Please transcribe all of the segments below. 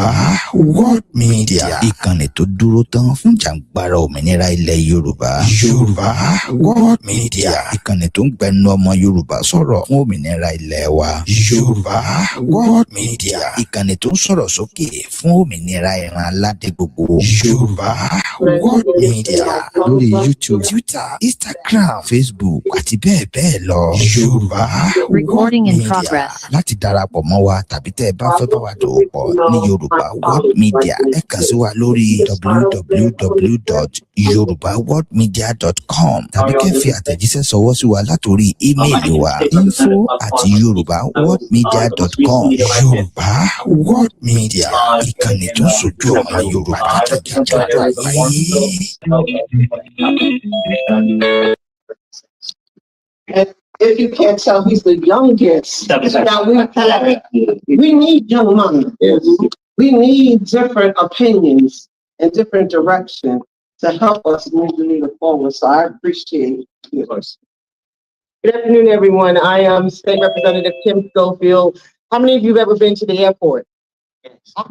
Yorùbá World Media, ìkànnì tó dúró tán fún jàǹgbara òmìnira ilẹ̀ Yorùbá. Yorùbá World Media, ìkànnì tó ń gbẹnu ọmọ Yorùbá sọ̀rọ̀ fún òmìnira ilẹ̀ wa. Yorùbá World Media, ìkànnì tó ń sọ̀rọ̀ sókè fún òmìnira ìran aládé gbogbo. Yorùbá World Media lórí YouTube, Twitter, Instagram, Facebook àti bẹ́ẹ̀ bẹ́ẹ̀ lọ. Yorùbá World Media, láti darapọ̀ mọ́ wa tàbí tẹ́ ẹ bá fẹ́ bá wa dòwò pọ̀ ní Yorùbá World Media, ẹ kàn sí wa lórí www.yorubaworldmedia.com tàbí kẹ́ fi àtẹ̀jíṣẹ́ ṣọwọ́ sí wa látòrí ímeèlì wa info@yorubaworldmedia.com. Yorùbá World Media, ìkànnì tó ń sojú ọmọ Yorùbá jákèjádò ayé. If you can't tell, he's the youngest. Now we need young minds. Yes. We need different opinions and different direction to help us move the needle forward. So I appreciate you. Good afternoon, everyone. I am State Representative Kim Schofield. How many of you have ever been to the airport?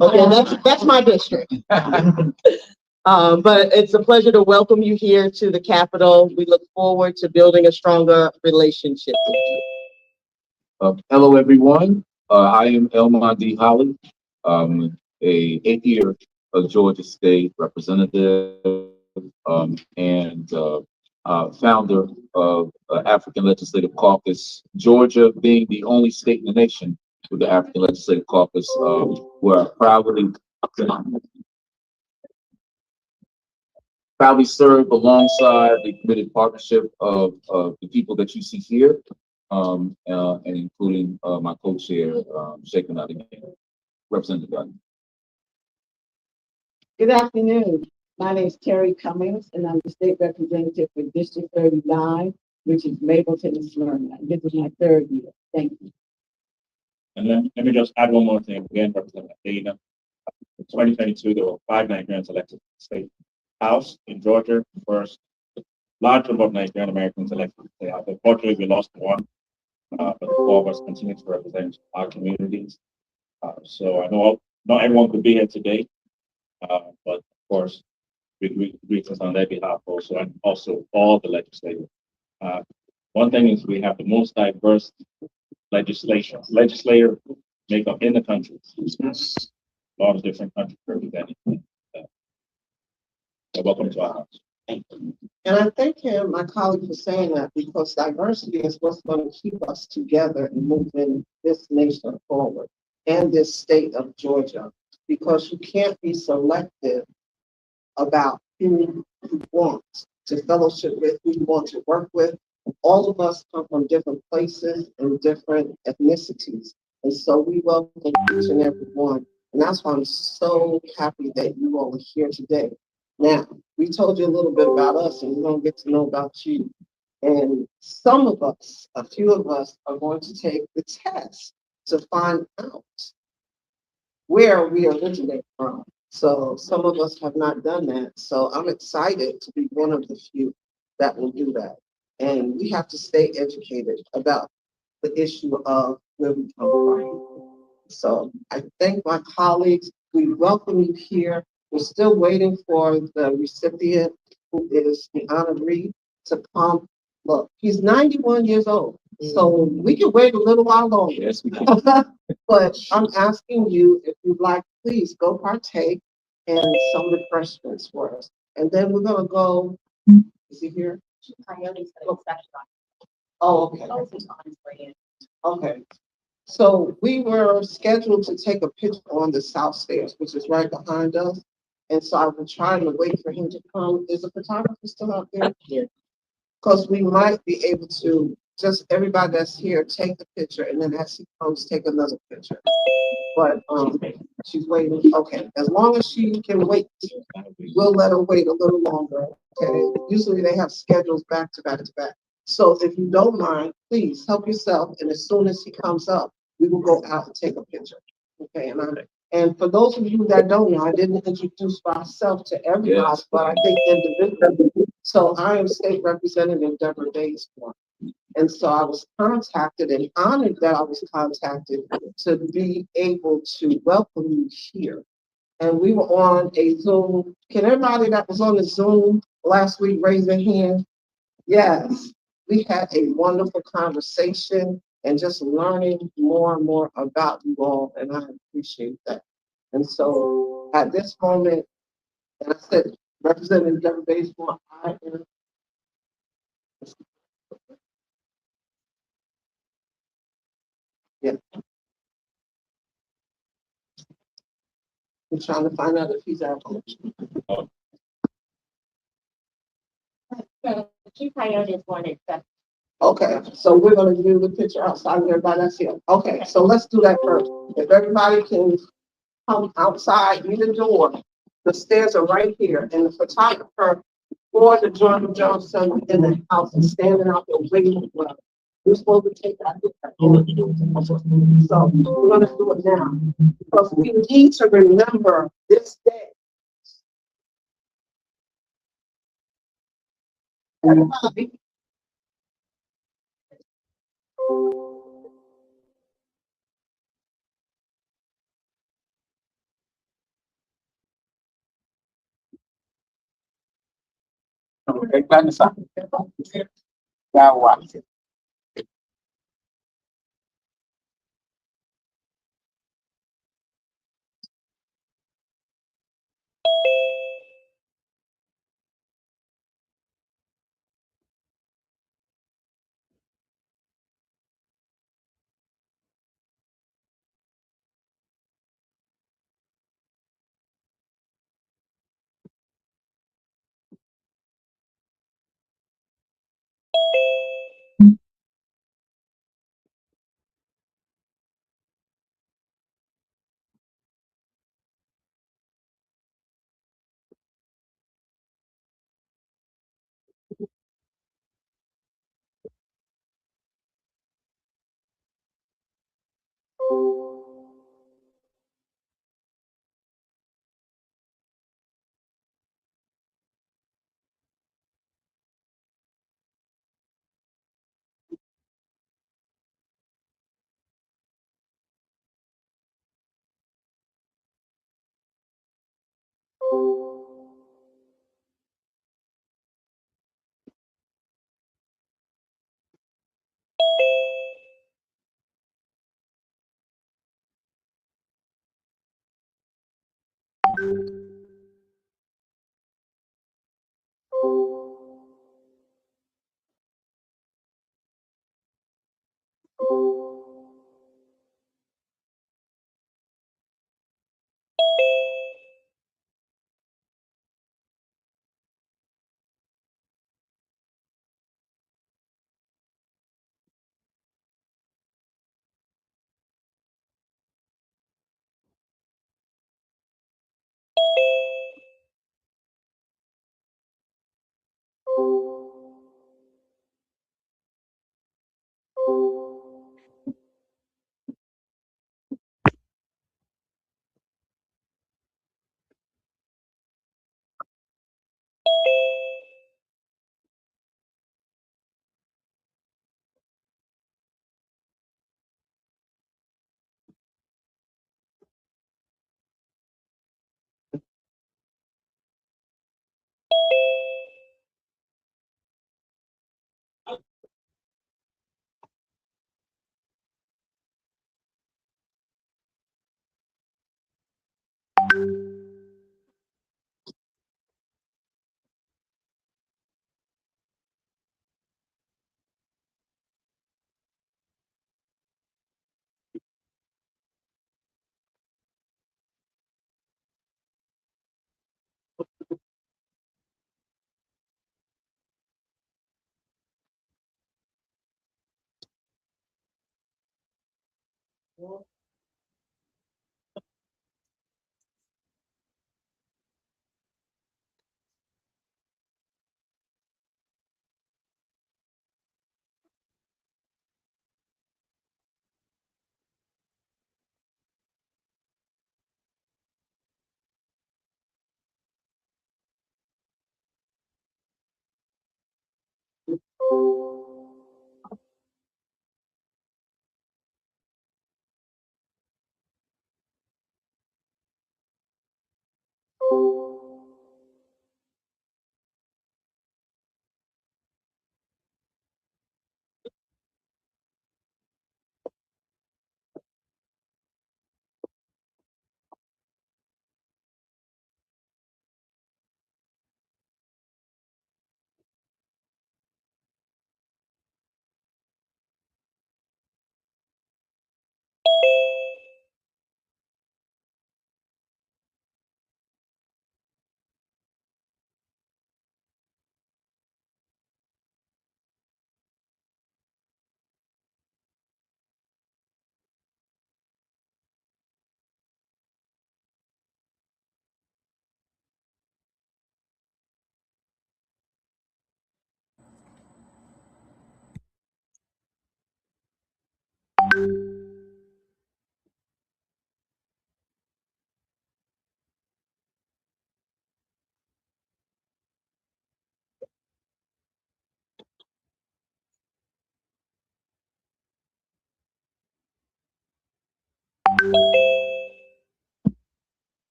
Okay, that's my district. But it's a pleasure to welcome you here to the Capitol. We look forward to building a stronger relationship with you. Hello, everyone. I am Elmon D. Holly, a 8th-year Georgia State Representative and founder of African Legislative Caucus. Georgia being the only state in the nation with the African Legislative Caucus, where I proudly serve alongside the committed partnership of the people that you see here, and including my co-chair, Sheikh Nottingham, Representative Banji. Good afternoon. My name is Terry Cummings, and I'm the state representative for District 39, which is Mapleton and Smyrna. This is my 3rd year. Thank you. And let me just add one more thing. Again, Representative Dana. In 2022, there were 5 Nigerians elected to the state House in Georgia. First large number of Nigerian Americans elected to the House. Unfortunately, we lost one, but the 4 of us continue to represent our communities. So I know not everyone could be here today, but of course, we greetings on their behalf also, and also all the legislators. One thing is we have the most diverse legislative makeup in the country. A lot of different countries represented. So welcome to our house. Thank you. And I thank him, my colleague, for saying that, because diversity is what's going to keep us together and moving this nation forward and this state of Georgia, because you can't be selective about who you want to fellowship with, who you want to work with. All of us come from different places and different ethnicities. And so we welcome each and every one. And that's why I'm so happy that you all are here today. Now, we told you a little bit about us, and we're going to get to know about you. And some of us, a few of us, are going to take the test to find out where we originate from. So some of us have not done that. So I'm excited to be one of the few that will do that. And we have to stay educated about the issue of where we come from. So I thank my colleagues. We welcome you here. We're still waiting for the recipient, who is the honoree, to come. Look, he's 91 years old, so we can wait a little while longer. Yes, we can. But I'm asking you, if you'd like, please go partake in some refreshments for us. And then we're going to go, is he here? Oh, okay. Okay. So we were scheduled to take a picture on the south stairs, which is right behind us. And so I've been trying to wait for him to come. Is the photographer still out there? Yeah. Because we might be able to, just everybody that's here, take the picture, and then as he comes, take another picture. But she's waiting. Okay. As long as she can wait, we'll let her wait a little longer. Okay. Usually they have schedules back to back to back. So if you don't mind, please help yourself. And as soon as he comes up, we will go out and take a picture. Okay. And for those of you that don't know, I didn't introduce myself to everybody, yes, but I think individually. So I am State Representative Deborah Daysmore. And so I was contacted and honored that I was contacted to be able to welcome you here and we were on a Zoom. Can everybody that was on the Zoom last week raise their hand? Yes, we had a wonderful conversation and just learning more and more about you all, and I appreciate that. And so at this moment, and I said, Representative Deborah Baseball, I am. Yeah, I'm trying to find out if he's out. Key priorities one is that. Okay, so we're gonna do the picture outside of everybody that's here. Okay, so let's do that first. If everybody can come outside, near the door, the stairs are right here, and the photographer for the Jordan Johnson in the house is standing out there waiting for us. We're supposed to take that picture. So we're gonna do it now, because we need to remember this day. Everybody.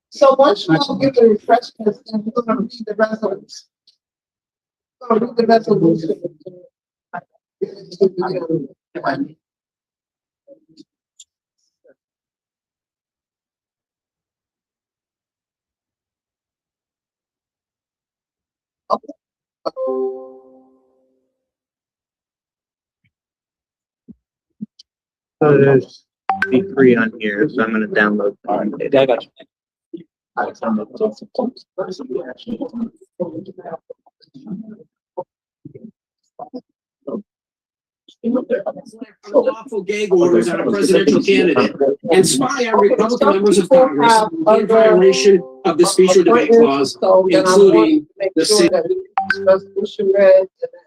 So once you all get the refreshments, then we're gonna read the resolution. We're gonna read the resolution. So there's B3 on here, so I'm gonna download. Yeah, I got you. Lawful gag orders on a presidential candidate and spy on Republican members of Congress in violation of the speech or debate clause, So then I want including to make the sure city. that we get this resolution read and then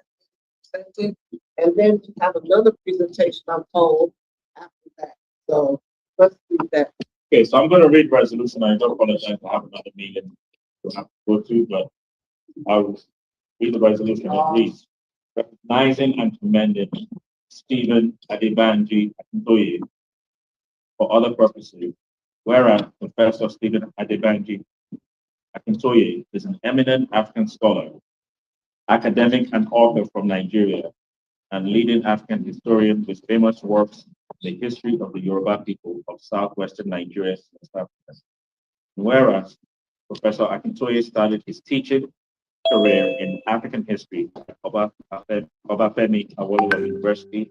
presented, and then we have another presentation, I'm told, after that. So let's do that. Okay, so I'm gonna read resolution. I don't apologize for having another meeting to have to go to, but I'll read the resolution. It reads, recognizing and commending Stephen Adebanji Akintoye for other purposes. Whereas Professor Stephen Adebanji Akintoye is an eminent African scholar, academic and author from Nigeria, and leading African historian with famous works on the history of the Yoruba people of southwestern Nigeria and West Africa. Whereas Professor Akintoye started his teaching career in African history at Obafemi Awolowo University,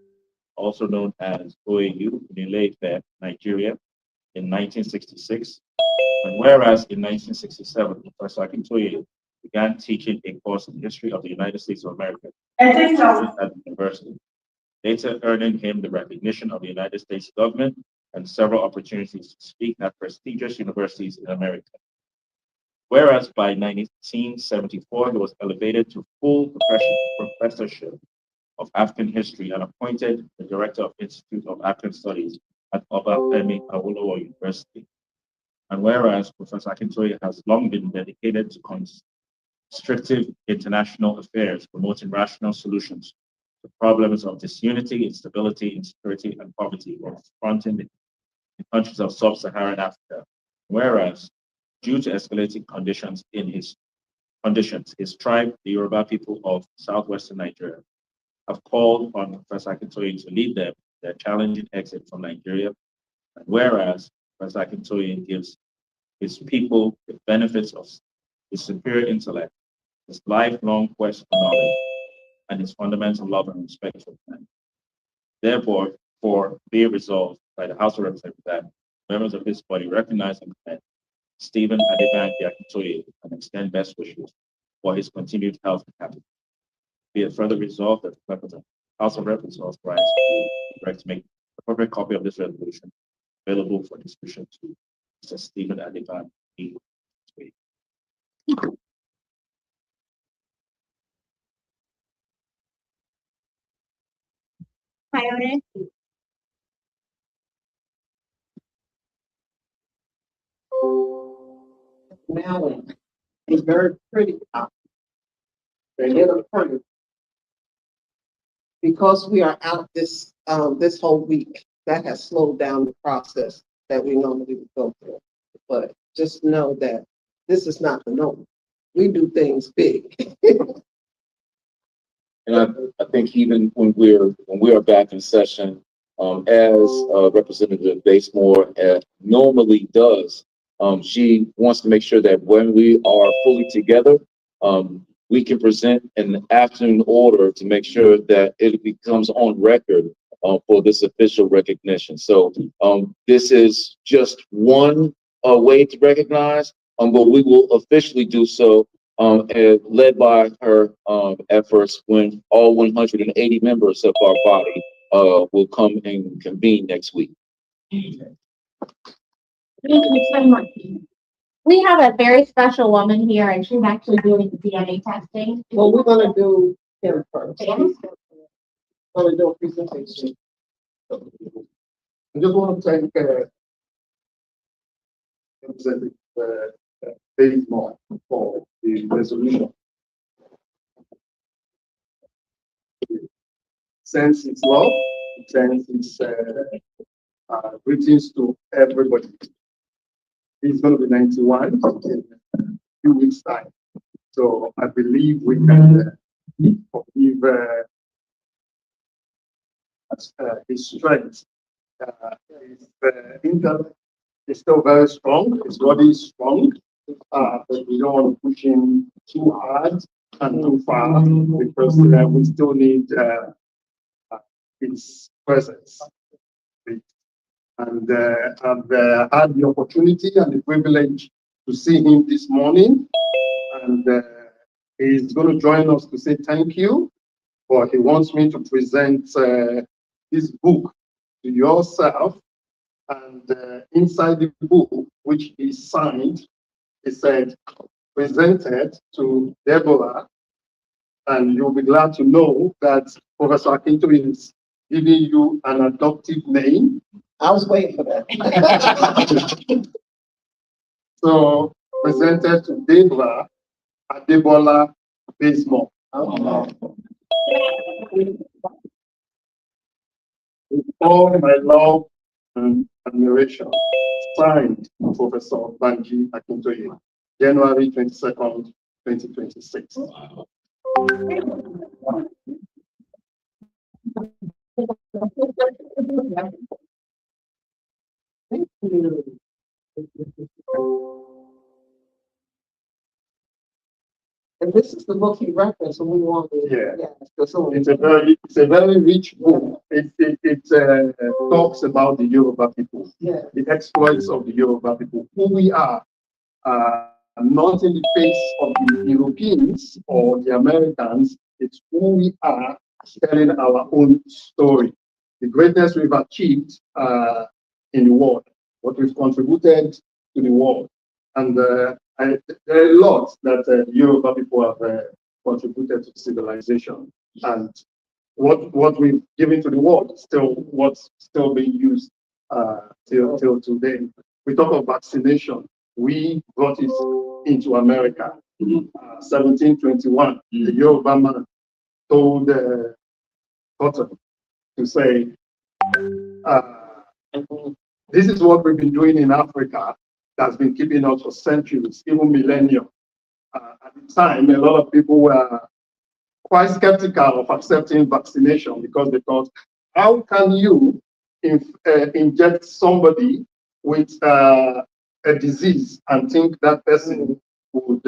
also known as OAU in Ile-Ife, Nigeria, in 1966. And whereas in 1967, Professor Akintoye began teaching a course in history of the United States of America at the university, later earning him the recognition of the United States government and several opportunities to speak at prestigious universities in America. Whereas by 1974, he was elevated to full professorship of African history and appointed the director of Institute of African Studies at Obafemi Awolowo University. And whereas Professor Akintoye has long been dedicated to constructive international affairs, promoting rational solutions to problems of disunity, instability, insecurity, and poverty, while confronting the countries of sub-Saharan Africa. Whereas, due to escalating conditions, his tribe, the Yoruba people of southwestern Nigeria, have called on Professor Akintoye to lead them their challenging exit from Nigeria. And whereas Professor Akintoye gives his people the benefits of his superior intellect, his lifelong quest for knowledge, and his fundamental love and respect for man. Therefore, be it resolved by the House of Representatives that members of this body recognize and commend Stephen Adebanji Akintoye and extend best wishes for his continued health and happiness. Be it further resolved that the House of Representatives authorized to make an appropriate copy of this resolution available for distribution to Mr. Stephen Adebanji Akintoye. Coyote. Now, it's very pretty. They're little pretty. Because we are out this whole week, that has slowed down the process that we normally would go through. But just know that this is not the norm. We do things big. And I think even when we are back in session, as Representative Basemore normally does, she wants to make sure that when we are fully together, we can present an afternoon order to make sure that it becomes on record for this official recognition. So this is just one way to recognize, but we will officially do so led by her efforts when all 180 members of our body will come and convene next week. Thank you so much. We have a very special woman here, and she's actually doing the DNA testing. Well, we're gonna do him first. Yeah. Gonna do a presentation. I just want to thank Representative Bazemore for the resolution. Sends its love, it sends its greetings to everybody. He's going to be 91 in a few weeks' time. So I believe we can forgive his strength. His intellect is still very strong, his body is strong, but we don't want to push him too hard and too far because we still need his presence. And I've had the opportunity and the privilege to see him this morning. And he's going to join us to say thank you. But he wants me to present his book to yourself. And inside the book, which he signed, he said, presented to Deborah. And you'll be glad to know that Professor Akintoye is giving you an adoptive name. I was waiting for that. So presented to Deborah Adebola Bazemore. With all my love and admiration, signed Professor Banji Akintoye, January 22nd, 2026. Thank you. And this is the book he referenced when we wanted. Yeah. It's a very rich book. It talks about the Yoruba people, the exploits of the Yoruba people, who we are, not in the face of the Europeans or the Americans. It's who we are, telling our own story, the greatness we've achieved in the world, what we've contributed to the world, and there are a lot that Yoruba people have contributed to civilization, and what we've given to the world is still what's still being used till today. We talk of vaccination. We brought it into America. 1721, the Yoruba man told Cotton to say, this is what we've been doing in Africa that's been keeping us for centuries, even millennia. At the time, a lot of people were quite skeptical of accepting vaccination because they thought, how can you inject somebody with a disease and think that person would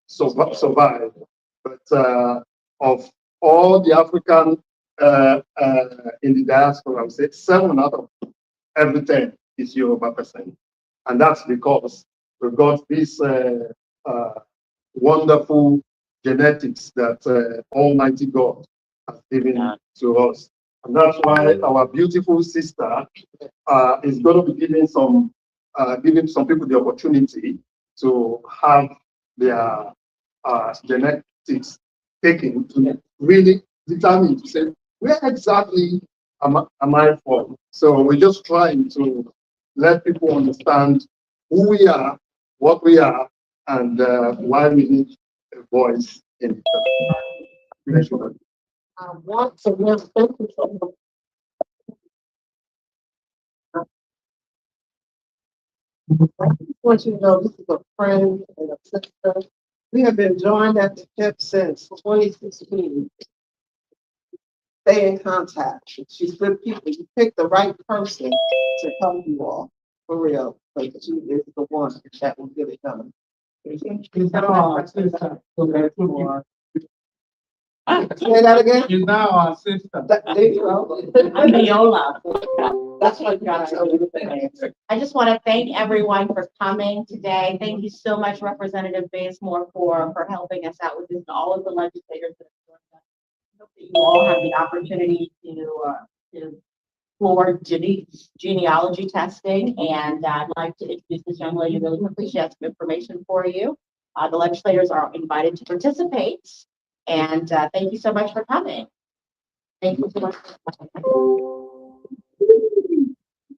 survive? But of all the African in the diaspora, I would say 7 out of every 10 is Yoruba person. And that's because we've got this wonderful genetics that Almighty God has given to us. And that's why our beautiful sister is going to be giving some people the opportunity to have their genetics taken to really determine to say, where exactly am I from? So we're just trying to let people understand who we are, what we are, and why we need a voice in it. I want to thank you so much. I just want you to know this is a friend and a sister. We have been joined at the hip since 2016. Stay in contact. She's good people. You pick the right person to help you all, for real. Like she is the one that will get it done. Say that again? She's now our sister. There you go. Viola. That's what God. I just want to thank everyone for coming today. Thank you so much, Representative Bazemore, for helping us out with this, and all of the legislators that have joined us. I hope that you all have the opportunity to for genealogy testing, and I'd like to introduce this young lady really quickly. She has some information for you. The legislators are invited to participate, and thank you so much for coming. Thank you so much.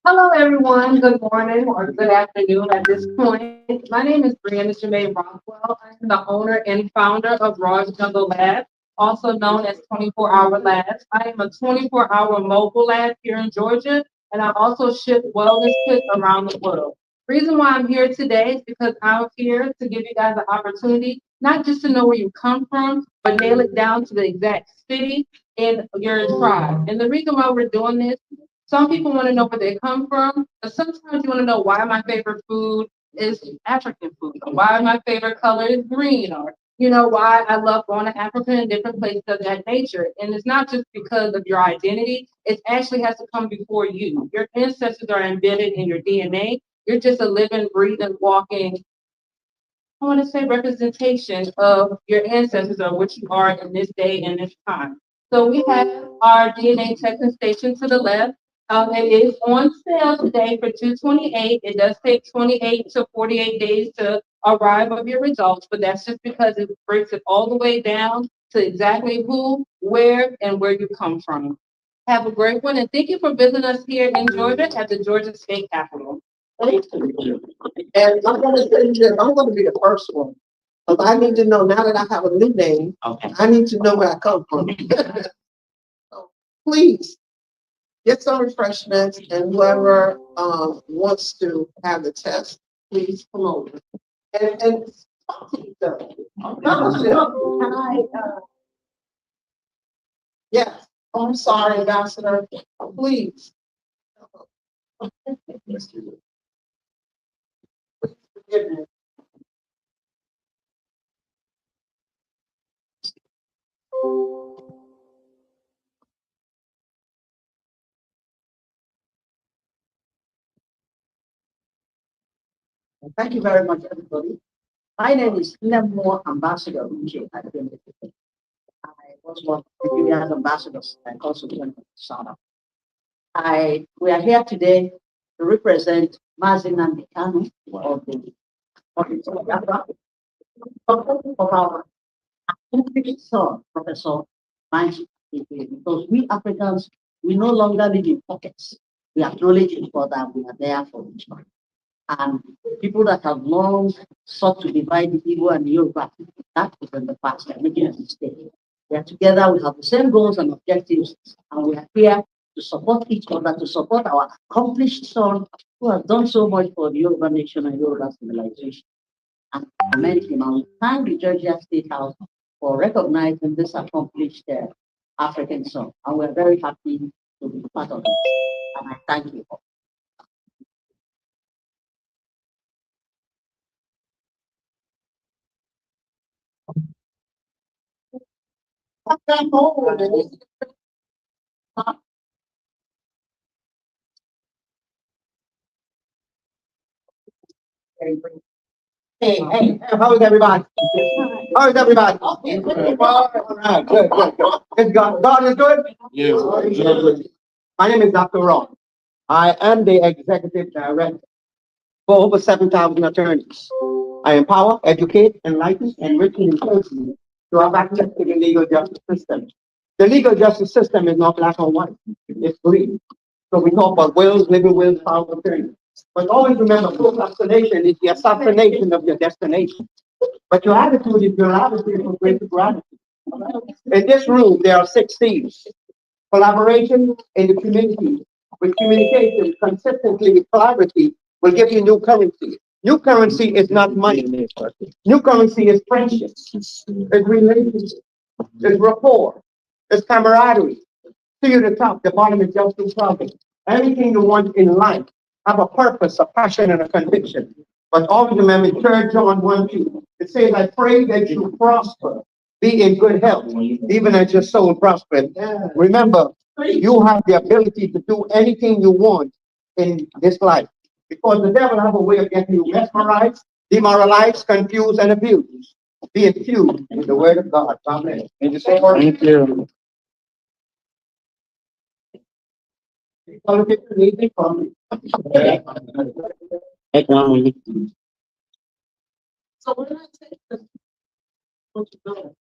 Hello, everyone. Good morning or good afternoon at this point. My name is Brianna Jermaine Rockwell. I'm the owner and founder of Raw's Jungle Lab, also known as 24-Hour Labs. I am a 24-hour mobile lab here in Georgia, and I also ship wellness kits around the world. Reason why I'm here today is because I'm here to give you guys the opportunity, not just to know where you come from, but nail it down to the exact city in your tribe. And the reason why we're doing this, some people want to know where they come from, but sometimes you want to know why my favorite food is African food, or why my favorite color is green, or why I love going to Africa and different places of that nature. And it's not just because of your identity, it actually has to come before you. Your ancestors are embedded in your DNA. You're just a living, breathing, walking, I want to say, representation of your ancestors or what you are in this day and this time. So we have our DNA testing station to the left. It is on sale today for $228. It does take 28 to 48 days to arrive of your results, but that's just because it breaks it all the way down to exactly who, where, and where you come from. Have a great one, and thank you for visiting us here in Georgia at the Georgia State Capitol. Thank you. And I'm gonna say this, I'm gonna be the first one. Because I need to know, now that I have a new name, I need to know where I come from. So please get some refreshments, and whoever wants to have the test, please come over. And talk to each other. Can I, yes, I'm sorry, Ambassador, please. Forgive me. Thank you very much, everybody. My name is Nemo Ambassador Uche. I was one of the Nigerian ambassadors and also one of South. We are here today to represent Mazin Nambikanu of our son, Professor Banji, because we Africans, we no longer live in pockets. We acknowledge each other, we are there for each other. And people that have long sought to divide the Igbo and the Yoruba, that is in the past. They're making a mistake. We are together, we have the same goals and objectives, and we are here to support each other, to support our accomplished son who has done so much for the Yoruba nation and Yoruba civilization. And commend him, and we thank the Georgia State House for recognizing this accomplished African son. And we're very happy to be part of it. And I thank you all. Hey, how is everybody? How is everybody? All right, good. Is God is good? Yes. My name is Dr. Ross. I am the executive director for over 7,000 attorneys. I empower, educate, enlighten, enrich, and encourage you to have access to the legal justice system. The legal justice system is not black or white, it's green. So we talk about wills, living wills, power of attorney. But always remember, procrastination is the assassination of your destination. But your attitude is your attitude for greater gratitude. In this room, there are 6 C's. Collaboration in the community, with communication, consistently, with clarity, will give you new currency. New currency is not money. New currency is friendship, is relationship, is rapport, is camaraderie. See you the top, the bottom is just in trouble. Anything you want in life, have a purpose, a passion, and a conviction. But always remember, 3 John 1:2, it says, I pray that you prosper, be in good health, even as your soul prospers. Remember, you have the ability to do anything you want in this life. Because the devil has a way of getting you mesmerized, demoralized, confused, and abused. Be infused with the word of God. Amen. Thank you. So when I take this, what you doing?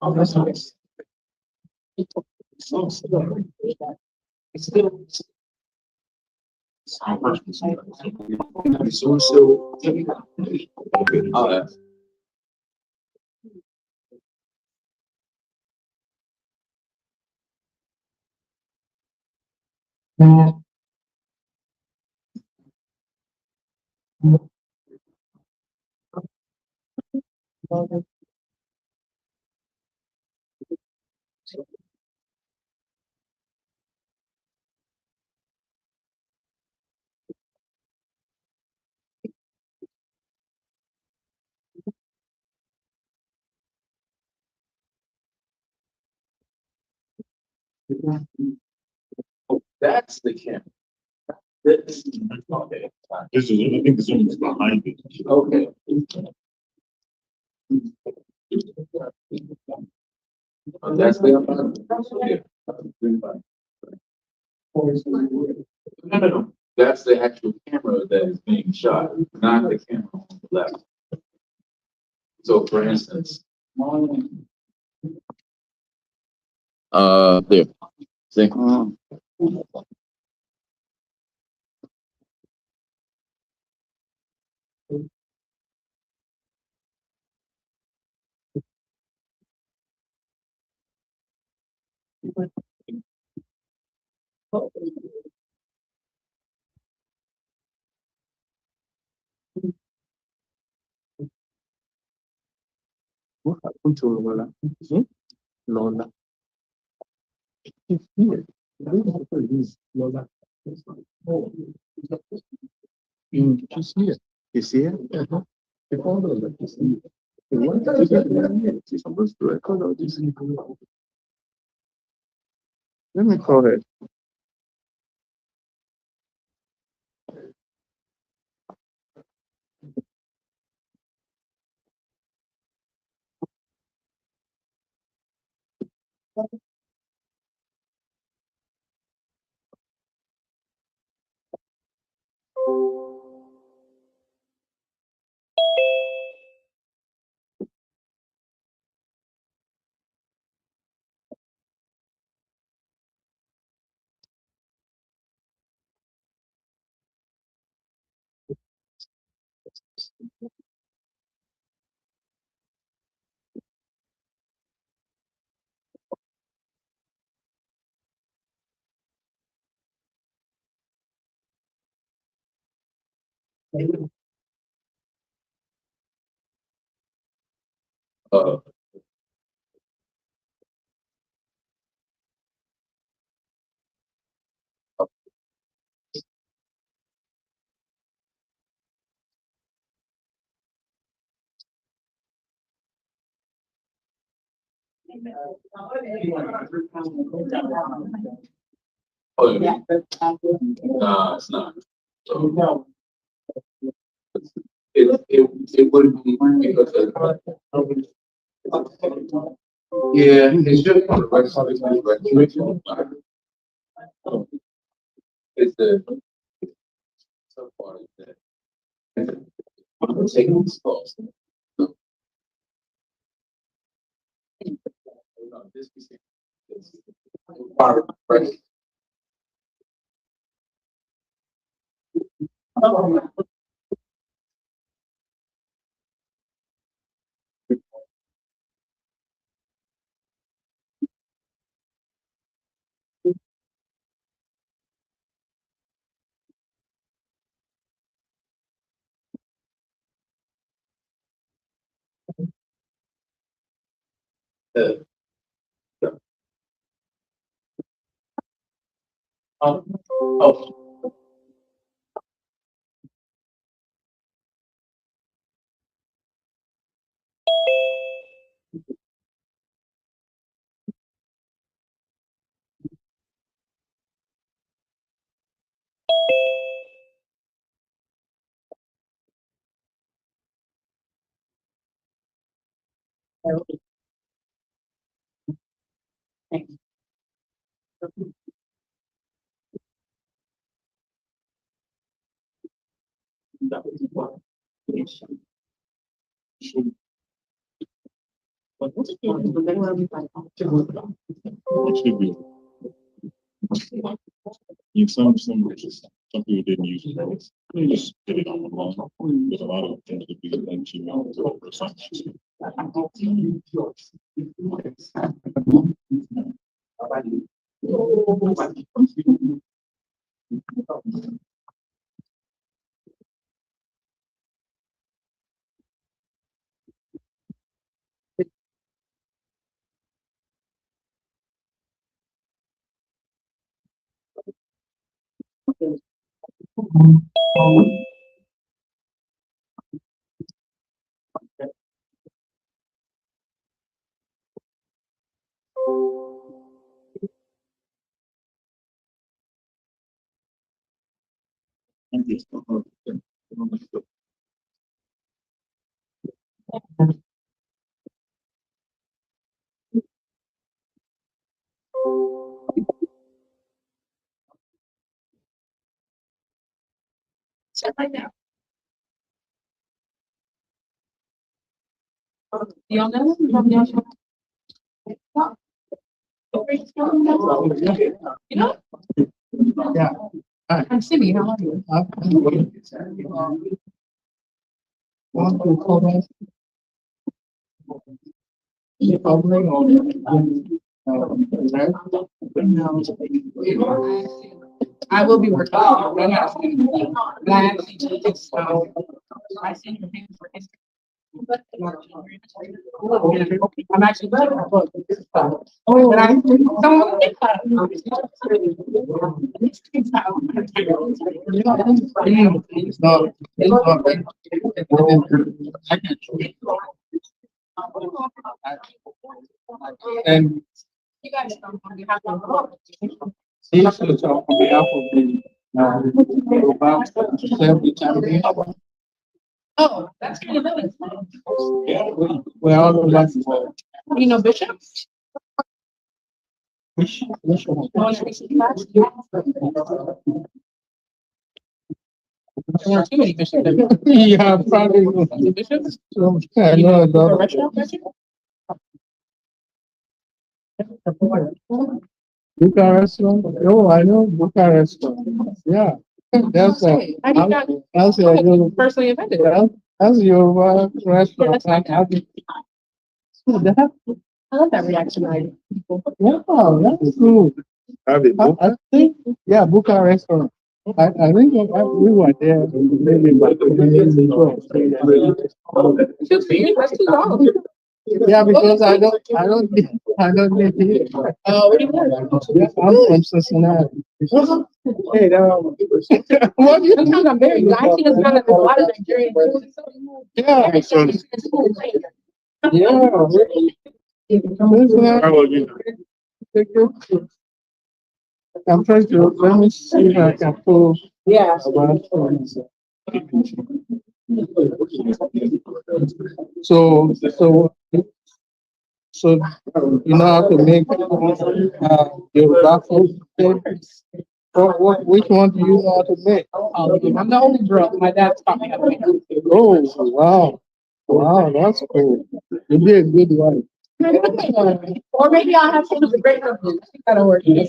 Oh, that's nice. It's still. Oh, that's the camera. This, okay. This is, I think the Zoom is behind it. Okay. Oh, that's the. No, no, no. That's the actual camera that is being shot, not the camera on the left. So for instance. There. See? Lola. She's here. You see her? The photo that you see. The one that she's supposed to record all this. Let me call her. Uh, oh, yeah. Nah, it's not. So, it would be because yeah, it should be the registration. It's the some part of that. I'm taking these calls. So, this is part of the right. Uh, oh, It should be. Some people didn't use it. They just did it on the phone. There's a lot of things to do in Gmail or something. You know? You know? Yeah. I'm Simi, how are you? Want to comment? I will be working on it. I actually just, I sent your papers for history. I'm actually. Oh, but I, someone. And You guys don't on behalf of. he should talk on behalf of the Yoruba self-determination. Oh, that's kind of nice. Yeah, we're all about You know Bishop? which one? There are too many bishops. Yeah, probably. Bishops? I know about Bucharest one. Oh, I know Bucharest one. Yeah, that's a. I did not That's a Yoruba. personally invented it. That's a Yoruba restaurant. I love that reaction. Wow, that's cool. I think, yeah, Bucharest restaurant. I think we were there maybe about 20 years ago. That's too long. Yeah, because I don't need it. What do you want? Yeah, I'm from Cincinnati. Hey, what you Sometimes I'm very lacking as well as a lot of Nigerian food. Yeah. I'm trying to, let me see if I can pull. Yeah. So you know how to make Yoruba food? Which one do you know how to make? I'm the only girl. My dad taught me how to make it. Oh, wow. Wow, that's cool. You'd be a good wife. Or maybe I'll have some of the great husband. That'll work. Yeah,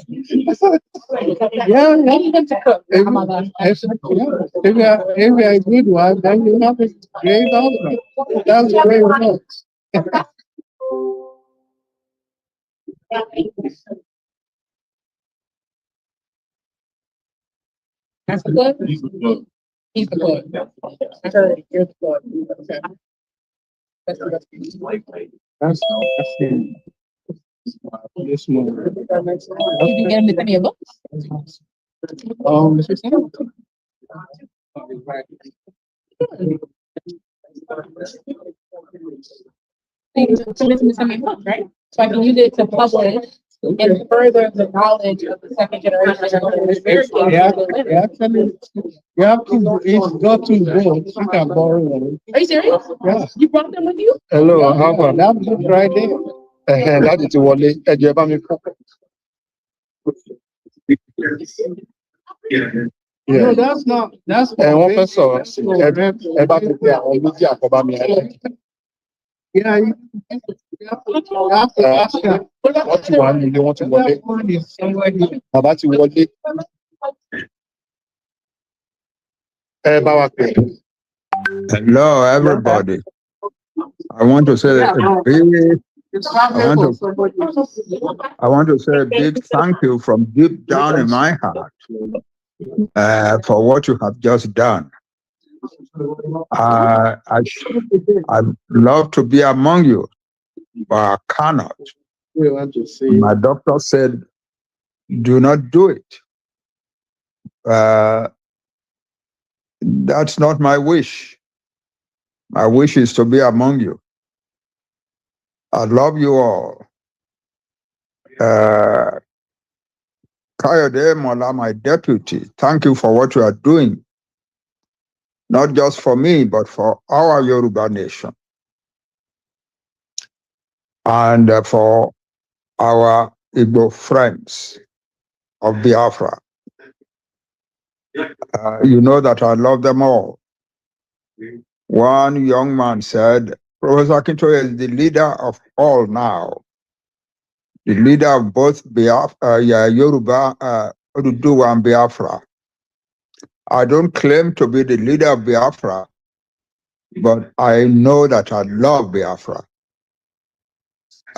I need him to cook. If you're a good wife, then you have a great husband. That's great enough. That's the plug? He's the plug. He's the plug. I heard you're the plug. Okay. That's the best. That's it. This one. Did you get him to send me a book? Mr. Sam? To listen to some of my book, right? So I can use it to publish and further the knowledge of the second generation of Americans. You have to, it's got to go. You can borrow one. Are you serious? Yeah. You brought them with you? Hello, how about that? Book right there. That is what no, that's not. That's one person. Yeah, you have to ask them. What you want? You want to walk? About you walk? Hello, everybody. I want to say a big, I want to say a big thank you from deep down in my heart for what you have just done. I'd love to be among you, but I cannot. My doctor said, do not do it. That's not my wish. My wish is to be among you. I love you all. Kayode Mola, my deputy, thank you for what you are doing. Not just for me, but for our Yoruba nation. And for our Igbo friends of Biafra. You know that I love them all. One young man said, Professor Akintoye is the leader of all now. The leader of both Biafra, Yoruba, Oduduwa and Biafra. I don't claim to be the leader of Biafra, but I know that I love Biafra.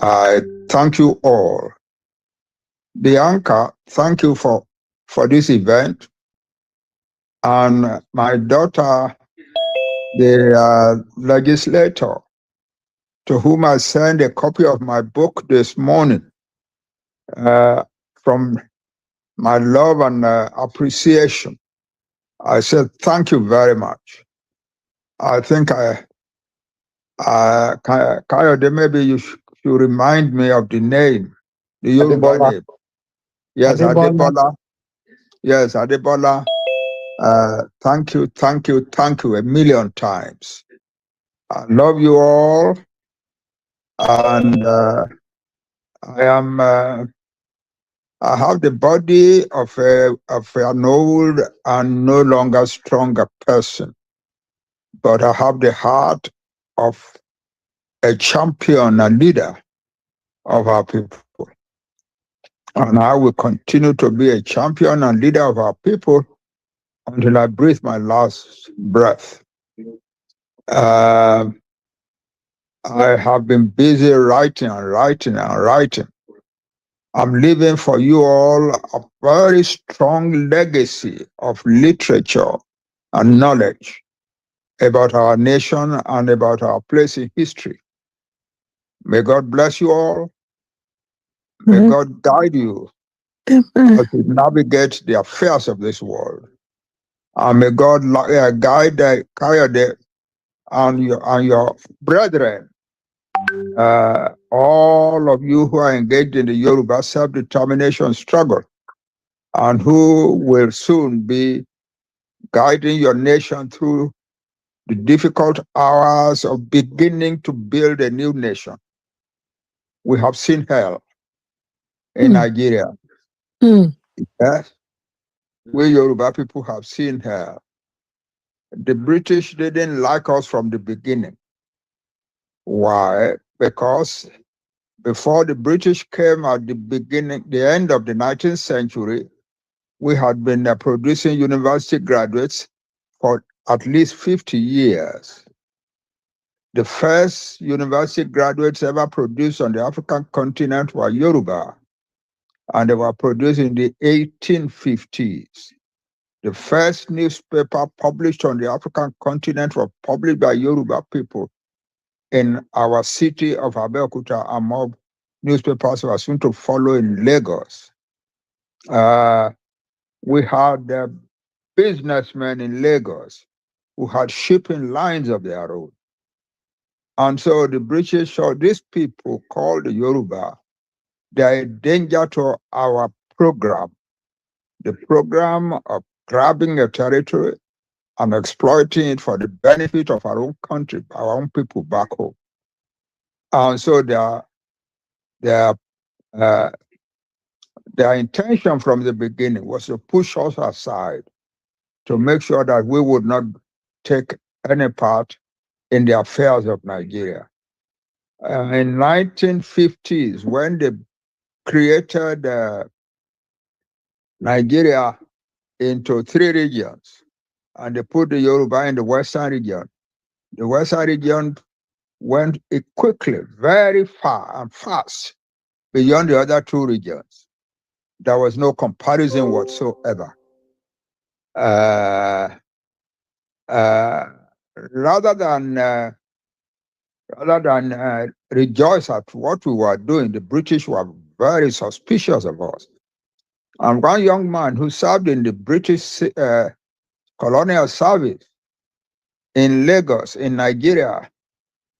I thank you all. Bianca, thank you for this event. And my daughter, the legislator, to whom I sent a copy of my book this morning, from my love and appreciation. I said, thank you very much. I think Kayode, maybe you should remind me of the name, the Yoruba name. Yes, Adebola. Yes, Adebola. Thank you a million times. I love you all. And I have the body of an old and no longer stronger person, but I have the heart of a champion and leader of our people. And I will continue to be a champion and leader of our people until I breathe my last breath. I have been busy writing and writing and writing. I'm leaving for you all a very strong legacy of literature and knowledge about our nation and about our place in history. May God bless you all. May God guide you as you navigate the affairs of this world. And may God guide Kayode and your brethren, all of you who are engaged in the Yoruba self-determination struggle and who will soon be guiding your nation through the difficult hours of beginning to build a new nation. We have seen hell in Nigeria. Yes, we Yoruba people have seen hell. The British didn't like us from the beginning. Why? Because before the British came at the end of the 19th century, we had been producing university graduates for at least 50 years. The first university graduates ever produced on the African continent were Yoruba, and they were produced in the 1850s. The first newspaper published on the African continent was published by Yoruba people in our city of Abeokuta, and more newspapers were soon to follow in Lagos. We had businessmen in Lagos who had shipping lines of their own. And so the British saw these people called the Yoruba, They are a danger to our program, the program of grabbing a territory and exploiting it for the benefit of our own country, our own people back home. And so their intention from the beginning was to push us aside, to make sure that we would not take any part in the affairs of Nigeria. In 1950s, when they created Nigeria into 3 regions, and they put the Yoruba in the Western region, the Western region went quickly, very far and fast beyond the other 2 regions. There was no comparison whatsoever. Rather than rejoice at what we were doing, the British were very suspicious of us. And one young man who served in the British colonial service in Lagos, in Nigeria,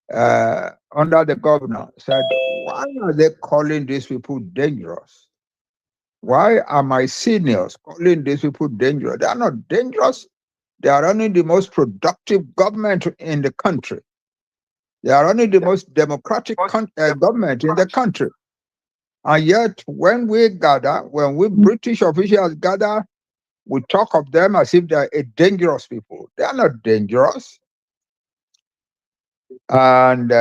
under the governor, said, "Why are they calling these people dangerous? Why are my seniors calling these people dangerous? They are not dangerous. They are running the most productive government in the country. They are running the most democratic government in the country. And yet, when we gather, when we British officials gather, we talk of them as if they are a dangerous people. They are not dangerous." And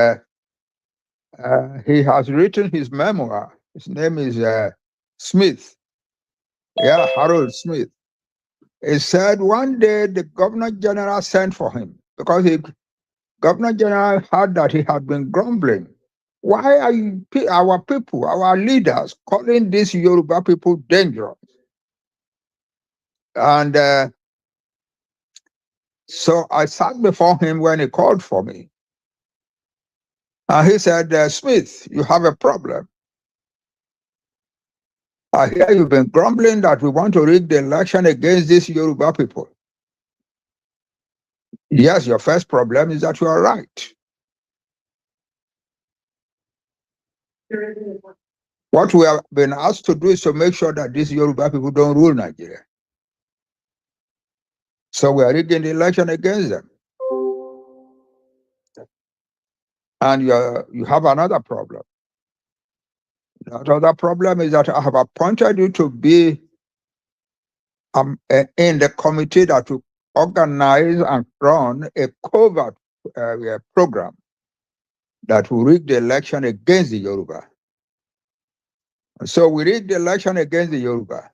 he has written his memoir. His name is Smith. Yeah, Harold Smith. He said one day the Governor General sent for him because Governor General heard that he had been grumbling. Why are our people, our leaders, calling these Yoruba people dangerous? And so I sat before him when he called for me. And he said, "Smith, you have a problem. I hear you've been grumbling that we want to rig the election against these Yoruba people. Yes, your first problem is that you are right. What we have been asked to do is to make sure that these Yoruba people don't rule Nigeria. So we are rigging the election against them. And you have another problem. That other problem is that I have appointed you to be in the committee that will organize and run a covert program that will rig the election against the Yoruba. So we rigged the election against the Yoruba.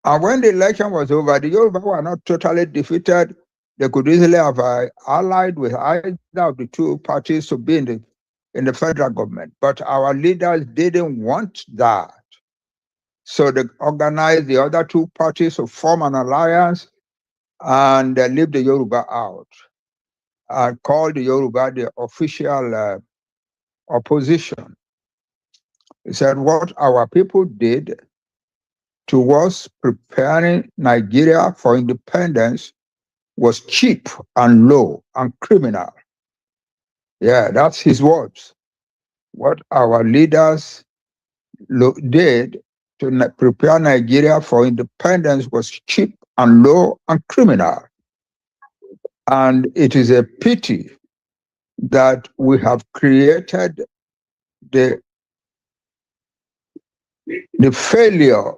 And when the election was over, the Yoruba were not totally defeated. They could easily have allied with either of the 2 parties to be in the federal government. But our leaders didn't want that. So they organized the other 2 parties to form an alliance and leave the Yoruba out and call the Yoruba the official opposition. He said what our people did towards preparing Nigeria for independence was cheap and low and criminal. Yeah, that's his words. What our leaders did to prepare Nigeria for independence was cheap and low and criminal. And it is a pity that we have created the failure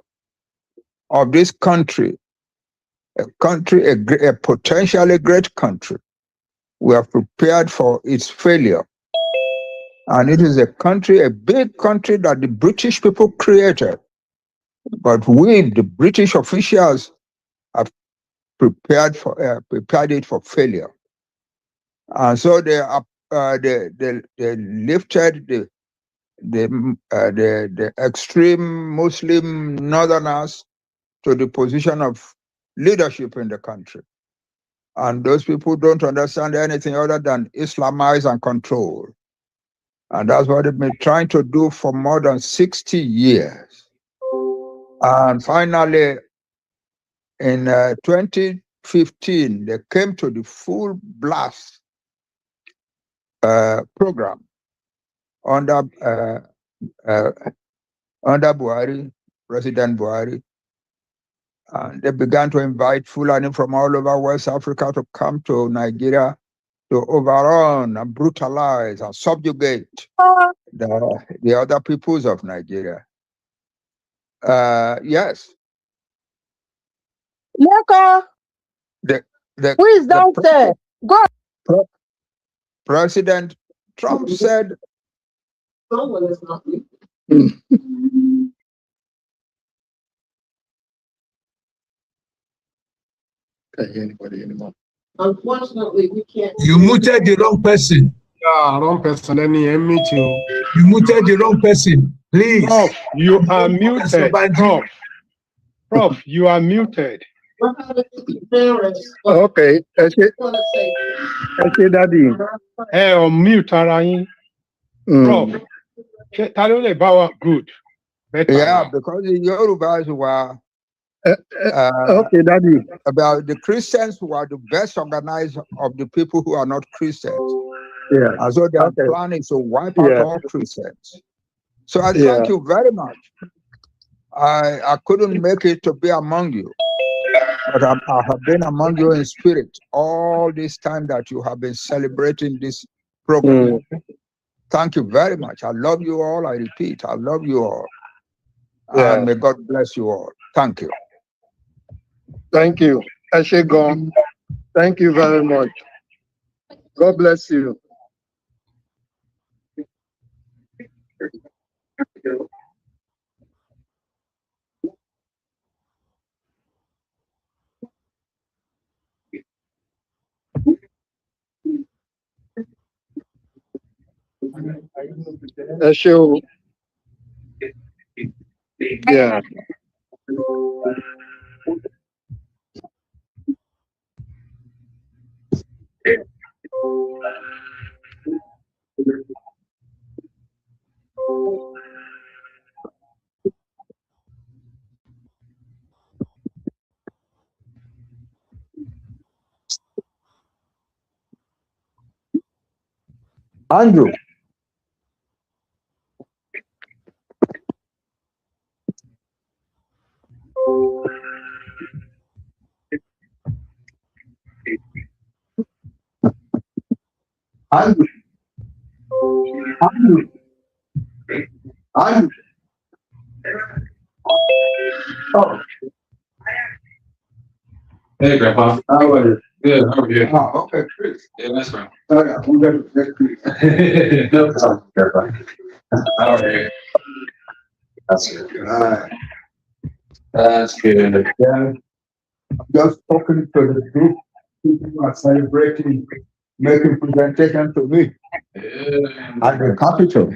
of this country, a potentially great country. We are prepared for its failure. And it is a country, a big country that the British people created. But we, the British officials, have prepared it for failure. And so they lifted the extreme Muslim northerners to the position of leadership in the country. And those people don't understand anything other than Islamize and control. And that's what they've been trying to do for more than 60 years. And finally, in 2015, they came to the full blast program under under Buhari, President Buhari. And they began to invite Fulani from all over West Africa to come to Nigeria to overrun and brutalize and subjugate the other peoples of Nigeria. Yes. Leka, who is downstairs? Go. President Trump said, Someone is not me. Can't hear anybody anymore. Unfortunately, we can't. You muted the wrong person. Yeah, wrong person. Let me meet you. You muted the wrong person. Please. Prof, you are muted. Prof, you are muted. Okay. Daddy. Mute ara yín. Prof, ta ló lè bá wa good? Better. Yeah, because the Yorubas were Okay, Daddy. about the Christians who are the best organized of the people who are not Christians. Yeah. And so their plan is to wipe out all Christians. So I thank you very much. I couldn't make it to be among you, but I have been among you in spirit all this time that you have been celebrating this program. Thank you very much. I love you all. I repeat, I love you all. And may God bless you all. Thank you. Thank you. Eshegon. Thank you very much. God bless you. Eshe. Yeah. Andrew. Andrew. Andrew. Andrew. Oh. Hey, Grandpa. How are you? Good. How are you? Oh, okay, Chris. Yeah, that's right. Oh, yeah, I'm going to get Chris. No problem. How are you? That's good. All right. That's good. Yeah. I'm just talking to the group. People are celebrating, making presentation to me at the Capitol.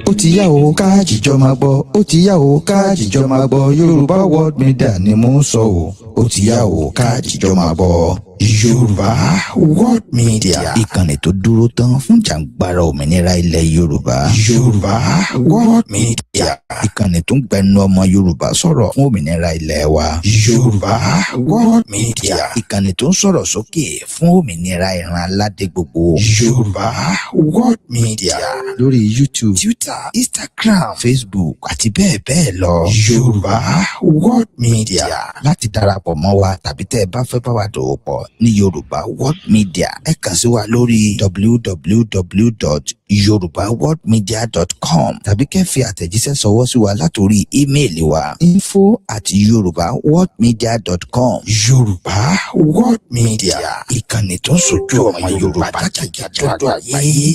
Ó ti yá o ká jíjọ máa gbọ́, ó ti yá o ká jíjọ máa gbọ́, Yorùbá World Media ni mò ń sọ o. Ó ti yá o ká jíjọ máa gbọ́, Yorùbá World Media. Ìkànnì tó dúró tán fún jàǹgbara òmìnira ilẹ̀ Yorùbá. Yorùbá World Media. Ìkànnì tó ń gbẹnu ọmọ Yorùbá sọ̀rọ̀ fún òmìnira ilẹ̀ wa. Yorùbá World Media. Ìkànnì tó ń sọ̀rọ̀ sókè fún òmìnira ìran aládé gbogbo. Yorùbá World Media. Lórí YouTube, Twitter, Instagram, Facebook àti bẹ́ẹ̀ bẹ́ẹ̀ lọ. Yorùbá World Media. Láti darapọ̀ mọ́ wa tàbí tẹ́ ẹ bá fẹ́ bá wa dòwò pọ̀ ní Yorùbá World Media, ẹ kàn sí wa lórí www.yorubaworldmedia.com tàbí kẹ́ fi àtẹ̀jíṣẹ́ ṣọwọ́ sí wa látòrí ímeèlì wa info@yorubaworldmedia.com. Yorùbá World Media. Ìkànnì tó ń sojú ọmọ Yorùbá jákèjádò àgbáyé.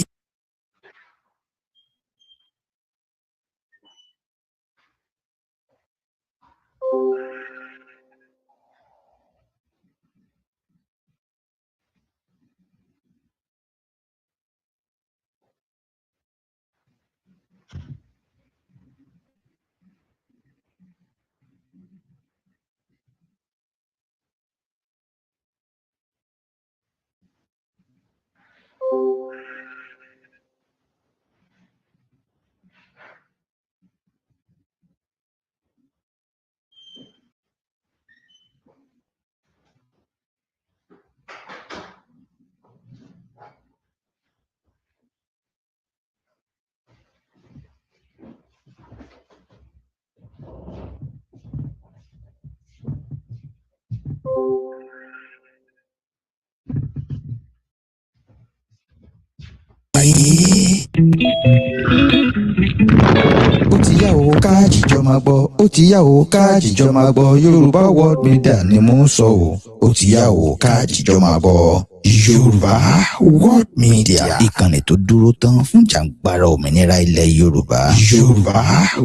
Ó ti yá o ká jíjọ máa gbọ́, ó ti yá o ká jíjọ máa gbọ́, Yorùbá World Media ni mò ń sọ o. Ó ti yá o ká jíjọ máa gbọ́, Yorùbá World Media. Ìkànnì tó dúró tán fún jàǹgbara òmìnira ilẹ̀ Yorùbá. Yorùbá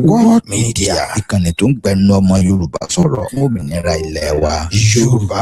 World Media. Ìkànnì tó ń gbẹnu ọmọ Yorùbá sọ̀rọ̀ fún òmìnira ilẹ̀ wa. Yorùbá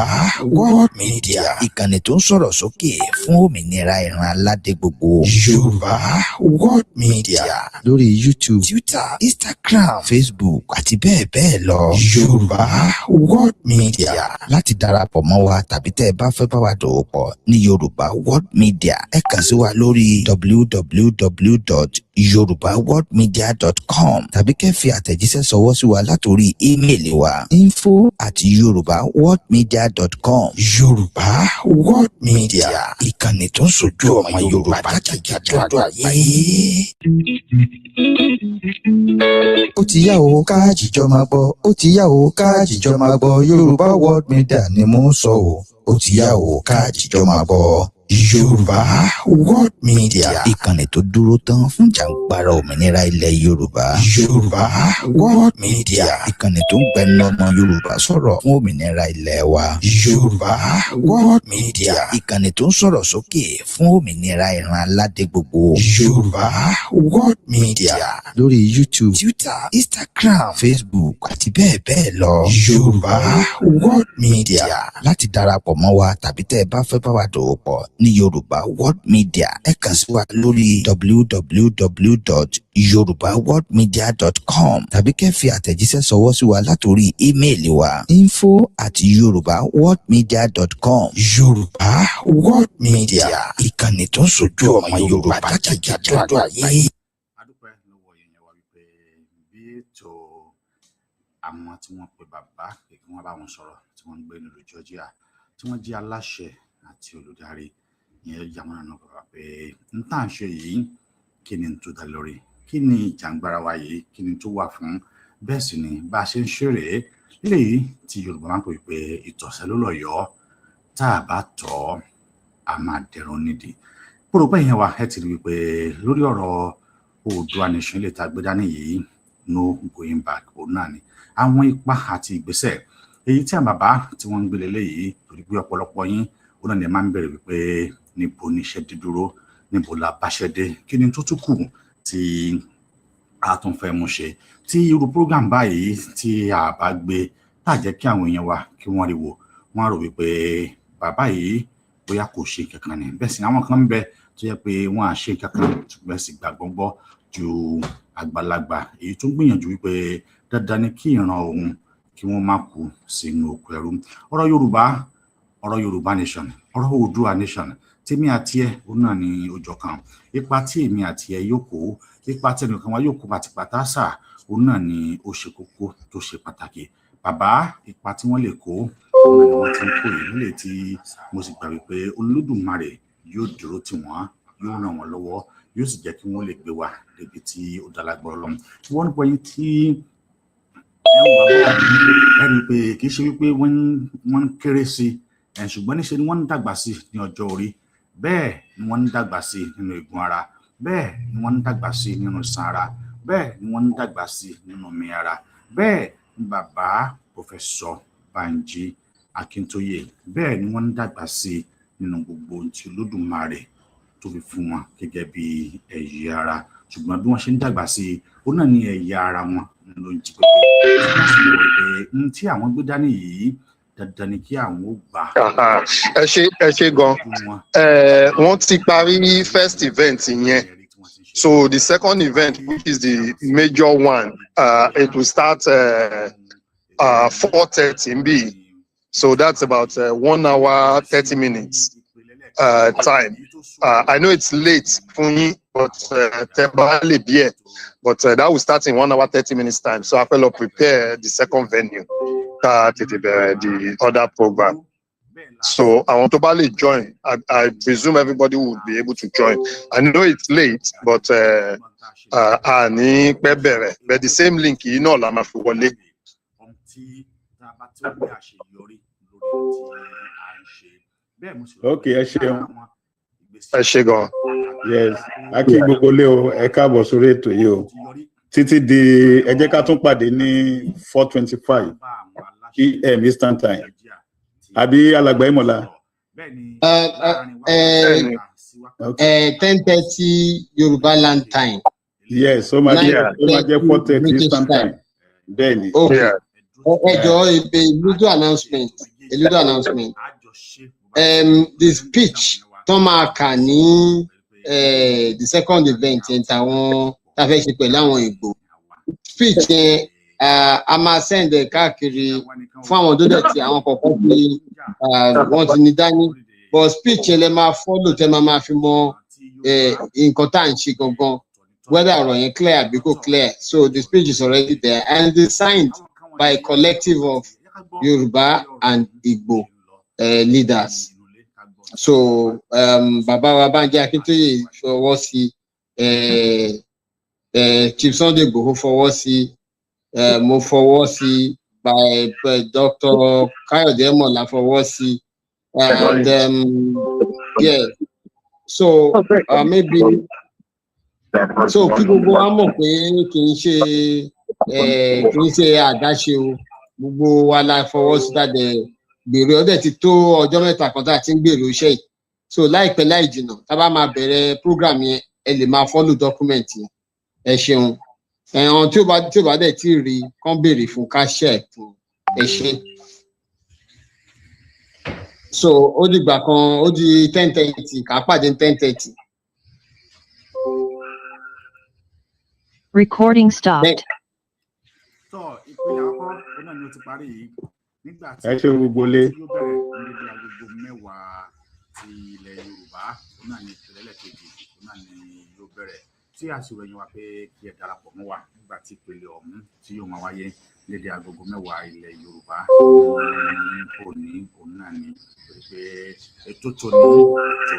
World Media. Ìkànnì tó ń sọ̀rọ̀ sókè fún òmìnira ìran aládé gbogbo. Yorùbá World Media. Lórí YouTube, Twitter, Instagram, Facebook àti bẹ́ẹ̀ bẹ́ẹ̀ lọ. Yorùbá World Media. Láti darapọ̀ mọ́ wa tàbí tẹ́ ẹ bá fẹ́ bá wa dòwò pọ̀ ní Yorùbá World Media, ẹ kàn sí wa lórí www.yorubaworldmedia.com tàbí kẹ́ fi àtẹ̀jíṣẹ́ ṣọwọ́ sí wa látòrí ímeèlì wa info@yorubaworldmedia.com. Yorùbá World Media. Ìkànnì tó ń sojú ọmọ Yorùbá jákèjádò àgbáyé. Ó ti yá o ká jíjọ máa gbọ́, ó ti yá o ká jíjọ máa gbọ́, Yorùbá World Media ni mò ń sọ o. Ó ti yá o ká jíjọ máa gbọ́, Yorùbá World Media. Ìkànnì tó dúró tán fún jàǹgbara òmìnira ilẹ̀ Yorùbá. Yorùbá World Media. Ìkànnì tó ń gbẹnu ọmọ Yorùbá sọ̀rọ̀ fún òmìnira ilẹ̀ wa. Yorùbá World Media. Ìkànnì tó ń sọ̀rọ̀ sókè fún òmìnira ìran aládé gbogbo. Yorùbá World Media. Lórí YouTube, Twitter, Instagram, Facebook àti bẹ́ẹ̀ bẹ́ẹ̀ lọ. Yorùbá World Media. Láti darapọ̀ mọ́ wa tàbí tẹ́ ẹ bá fẹ́ bá wa dòwò pọ̀ ní Yorùbá World Media, ẹ kàn sí wa lórí www.yorubaworldmedia.com tàbí kẹ́ fi àtẹ̀jíṣẹ́ ṣọwọ́ sí wa látòrí ímeèlì wa info@yorubaworldmedia.com. Yorùbá World Media. Ìkànnì tó ń sojú ọmọ Yorùbá jákèjádò àgbáyé. adúpẹ́ lọ́wọ́ yẹn wá wípé bí ètò àwọn tí wọ́n pe bàbá pé kí wọ́n bá wọn sọ̀rọ̀ tí wọ́n ń gbé nílùú Georgia tí wọ́n jẹ́ aláṣẹ àti olùdarí ìyẹn yàmúnà náà bàbá pé n tá à ń ṣe yìí kí ni tó dá lórí, kí ni ìjàngbara wa yìí, kí ni tó wà fún, bẹ́ẹ̀ sì ni bá a ṣe ń ṣeré léyìí tí Yorùbá máa ń pè pé ìtọ̀sẹ̀ ló lọ́yọ̀ọ́, tá a bá tọ̀ ọ́ a máa dẹ̀rùn nídìí. pòròpẹ́ yẹn wà ẹ ti rí wípé lórí ọ̀rọ̀ Oòduà Nation lè ta gbé dání yìí no going back òun náà ni àwọn ipa àti ìgbésẹ̀ èyí tí àwọn bàbá tí wọ́n ń gbé lélẹ́yìí torí pé ọ̀pọ̀lọpọ̀ yín òun náà ni máa ń bẹ̀rẹ̀ wípé níbo ni iṣẹ́ dídúró níbo la báṣẹ́ dé kí ni tó tún kù tí a tún fẹ́ mú ṣe tí irú program báyìí tí a bá gbé tá jẹ́ kí àwọn èèyàn wa kí wọ́n rí wò wọ́n á rò wípé bàbá yìí bóyá kò ṣe kankan ni bẹ́ẹ̀ sì àwọn kan ń bẹ tó yẹ pé wọ́n á ṣe kankan bẹ́ẹ̀ sì gbàgbọ́ gbọ́ ju àgbàlagbà èyí tó ń gbìyànjú wípé dandan ni kí ìran òun kí wọ́n má kú sínú oko ẹrú ọ̀rọ̀ Yorùbá Nation ọ̀rọ̀ Oòduà Nation tèmi àti ẹ òun náà ni ọjọ́ kan ipa tí èmi àti ẹ yóò kó ipa tí ẹnìkan wa yóò kó àti pàtàṣà òun náà ni ó ṣe kókó tó ṣe pàtàkì bàbá ipa tí wọ́n lè kó òun náà ni wọ́n ti ń kó yìí nílé tí mo sì gbà wípé Olódùmarè yóò dúró tì wọ́n yóò ràn wọ́n lọ́wọ́ yóò sì jẹ́ kí wọ́n lè gbé wa débi tí ó dálágbọ́rọ̀ lọ́mọ wọ́n ń pọ̀yìn tí ẹni pé kì í ṣe wípé wọ́n ń kéré sí ṣùgbọ́n níṣe ni wọ́n ń dàgbà sí ní ọjọ́ orí bẹ́ẹ̀ ni wọ́n ń dàgbà sí nínú eegun ara bẹ́ẹ̀ ni wọ́n ń dàgbà sí nínú iṣan ara bẹ́ẹ̀ ni wọ́n ń dàgbà sí nínú omi ara bẹ́ẹ̀ ni bàbá Professor Banji Akintoye bẹ́ẹ̀ ni wọ́n ń dàgbà sí nínú gbogbo ohun tí Olódùmarè tó fi fún wọn gẹ́gẹ́ bí ẹ̀yà ara ṣùgbọ́n bí wọ́n ṣe ń dàgbà sí ó náà ní ẹ̀yà ara wọn ló ń jí pépé tí àwọn gbé dání yìí dandan ni kí àwọn ó gbà. ẹ ṣe gan wọ́n ti parí first event yẹn so the second event which is the major one it will start 4:30 in B, so that's about 1 hour 30 minutes time. I know it's late for me, but that will start in 1 hour 30 minutes time. So I will prepare the second venue, the other program. So I want to join. I presume everybody would be able to join. I know it's late, but the same link, you know, I'm a Okay, ẹ ṣeun. Ẹ ṣé gan. Yes, a kí gbogbo lé o, ẹ káàbọ̀ sórí ètò yìí o. Títí di ẹ jẹ́ ká tún pàdé ní 4:25 PM Eastern Time. Àbí alàgbà Ìmọ̀lá. 10:30 Yoruba Land Time. Yes, ó máa jẹ́ 4:30 Eastern Time. Bẹ́ẹ̀ni. Okay. Ẹ jọ̀ọ́ a little announcement. The speech tó máa kà ní the second event yẹn táwọn tá fẹ́ ṣe pẹ̀lú àwọn Ìgbò speech yẹn a máa send káàkiri fún àwọn tó dẹ̀ tí àwọn kọ̀ọ̀kan pé wọ́n ti ní dání but speech yẹn lè máa follow tẹ́ máa fi mọ nǹkan tá à ń ṣe gangan whether ọ̀rọ̀ yẹn clear àbí kò clear. So the speech is already there and it's signed by a collective of Yoruba and Igbo leaders. So bàbá wa Banji Akintoye fọwọ́ sí Chief Sunday Igboho fọwọ́ sí mo fọwọ́ sí by Dr. Kayode Mola fọwọ́ sí and yeah so maybe so kí gbogbo wa mọ̀ pé kì í ṣe àdáṣe o gbogbo wa la fọwọ́ sí dáadẹ gbèrò ọdẹ ti tó ọjọ́ mẹ́ta kan tá a ti ń gbèrò iṣẹ́ yìí so láìpẹ́ láì jìnnà tá a bá máa bẹ̀rẹ̀ program yẹn ẹ lè máa follow document yẹn ẹ ṣeun ẹ̀hàn tí ó bá dẹ̀ tí rí kán béèrè fún káṣẹ́ fún ẹ ṣe so ó dìgbà kan ó di 10:30 kà á pàdé 10:30. Recording stopped. So ìpínlẹ̀ àkọ́kọ́ ó náà ni ó ti parí yìí nígbà tí ẹ ṣe gbogbo lé. yóò bẹ̀rẹ̀ níbi agogo 10 ti ilẹ̀ Yorùbá ó náà ni ìpínlẹ̀ kejì ó náà ni yóò bẹ̀rẹ̀ tí àṣìwò ẹ̀yìn wa pé kí ẹ darapọ̀ mọ́ wa nígbà tí ìpínlẹ̀ ọ̀hún tí yóò máa wáyé lédè agogo 10 ilẹ̀ Yorùbá òní òun náà ni pé ètò tó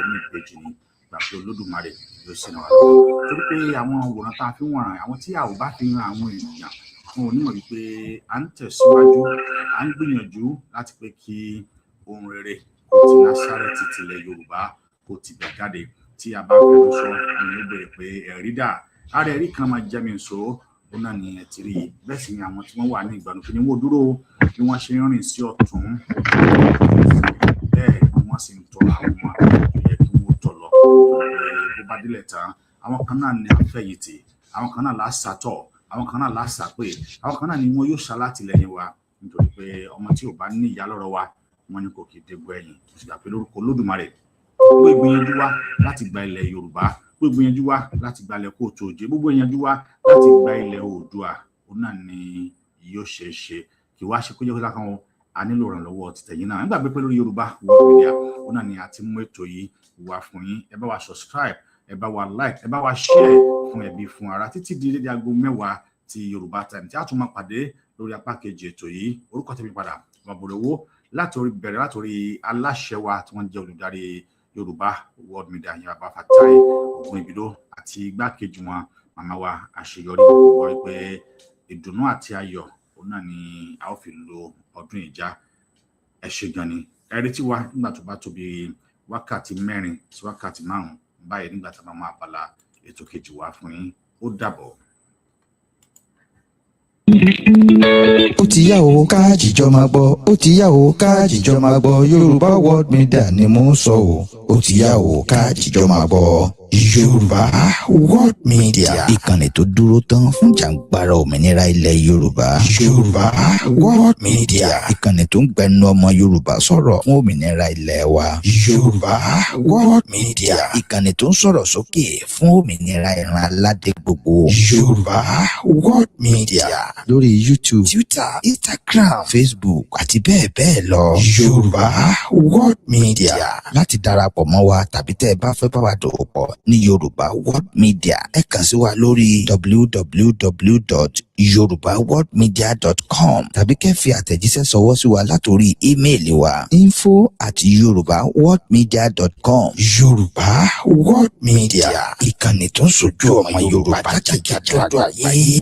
ní ìbejì ni gbà pé Olódùmarè yóò ṣe náà lọ́wọ́ torí pé àwọn òwòrán tá a fi wọ̀n àwọn tí a ò bá fi hàn àwọn ènìyàn wọn ò nímọ̀ wípé à ń tẹ̀síwájú à ń gbìyànjú láti pé kí ohun rere kó ti Násárẹ́tì tilẹ̀ Yorùbá kó ti bẹ̀ jáde tí a bá fẹ́ sọ àwọn ló béèrè pé ẹ̀rí dà ara ẹ̀rí kan máa jẹ́ mi nso ó náà ni ẹ ti rí bẹ́ẹ̀ sì ni àwọn tí wọ́n wà ní ìgbàlù kí ni wọ́n dúró bí wọ́n ṣe ń rìn sí ọ̀tún bẹ́ẹ̀ ni wọ́n sì ń tọ́ àwọn ọmọ tó yẹ kí wọ́n tọ̀ lọ bó bá délẹ̀ tán àwọn kan náà ní àfẹ̀yìntì àwọn kan náà lásàtọ̀ àwọn kan náà lásàpè àwọn kan náà ni wọn yóò ṣalátìlẹ́yìn wa nítorí pé ọmọ tí ò bá ní ìyá lọ́rọ̀ wa wọn ni kò kì í dégbò ẹ̀yìn ṣùgbọ́n pé lórúkọ Olódùmarè gbogbo ìgbìyànjú wa láti gba ilẹ̀ Yorùbá gbogbo ìgbìyànjú wa láti gba ilẹ̀ Kóòtù Òjé gbogbo ìgbìyànjú wa láti gba ilẹ̀ Oòduà òun náà ni yóò ṣe é ṣe kí wá ṣe kójọ́ kọ́lá kan wọn a nílò ìrànlọ́wọ́ títẹ̀yìn náà nígbà pé lórí Yorùbá World Media òun náà ni a ti mú ètò yìí wá fún yín ẹ bá wa subscribe ẹ bá wa like ẹ bá wa share fún ẹbí fún ara títí di dédé aago 10 ti Yorùbá Time tí a tún máa pàdé lórí apá kejì ètò yìí orúkọ tèmi padà Omoboriowo látòrí bẹ̀rẹ̀ látòrí aláṣẹ wa tí wọ́n jẹ́ olùdarí Yorùbá World Media yẹn bàbá Fatai Ogunibilo àti igbákejì wọn màmá wa àṣeyọrí gbogbo pé ìdùnnú àti ayọ̀ òun náà ni a ó fi lo ọdún ìjà ẹ ṣé gan ni ẹ retí wa nígbà tó bá tó bí wákàtí 4 sí wákàtí 5 báyìí nígbà tá a máa bala ètò kejì wá fún yín ó dàbọ̀. ó ti yá o ká jíjọ máa gbọ́ ó ti yá o ká jíjọ máa gbọ́ Yorùbá World Media ni mò ń sọ o ó ti yá o ká jíjọ máa gbọ́ Yorùbá World Media ìkànnì tó dúró tán fún jàǹgbara òmìnira ilẹ̀ Yorùbá Yorùbá World Media ìkànnì tó ń gbẹnu ọmọ Yorùbá sọ̀rọ̀ fún òmìnira ilẹ̀ wa Yorùbá World Media ìkànnì tó ń sọ̀rọ̀ sókè fún òmìnira ìran aládé gbogbo Yorùbá World Media lórí YouTube Twitter Instagram Facebook àti bẹ́ẹ̀ bẹ́ẹ̀ lọ Yorùbá World Media láti darapọ̀ mọ́ wa tàbí tẹ́ ẹ bá fẹ́ bá wa dòwò pọ̀ ní Yorùbá World Media ẹ kàn sí wa lórí www.yorubaworldmedia.com tàbí kẹ́ fi àtẹ̀jíṣẹ́ ṣọwọ́ sí wa látòrí ímeèlì wa info@yorubaworldmedia.com Yorùbá World Media ìkànnì tó ń ṣojú ọmọ Yorùbá jákèjádò àgbáyé.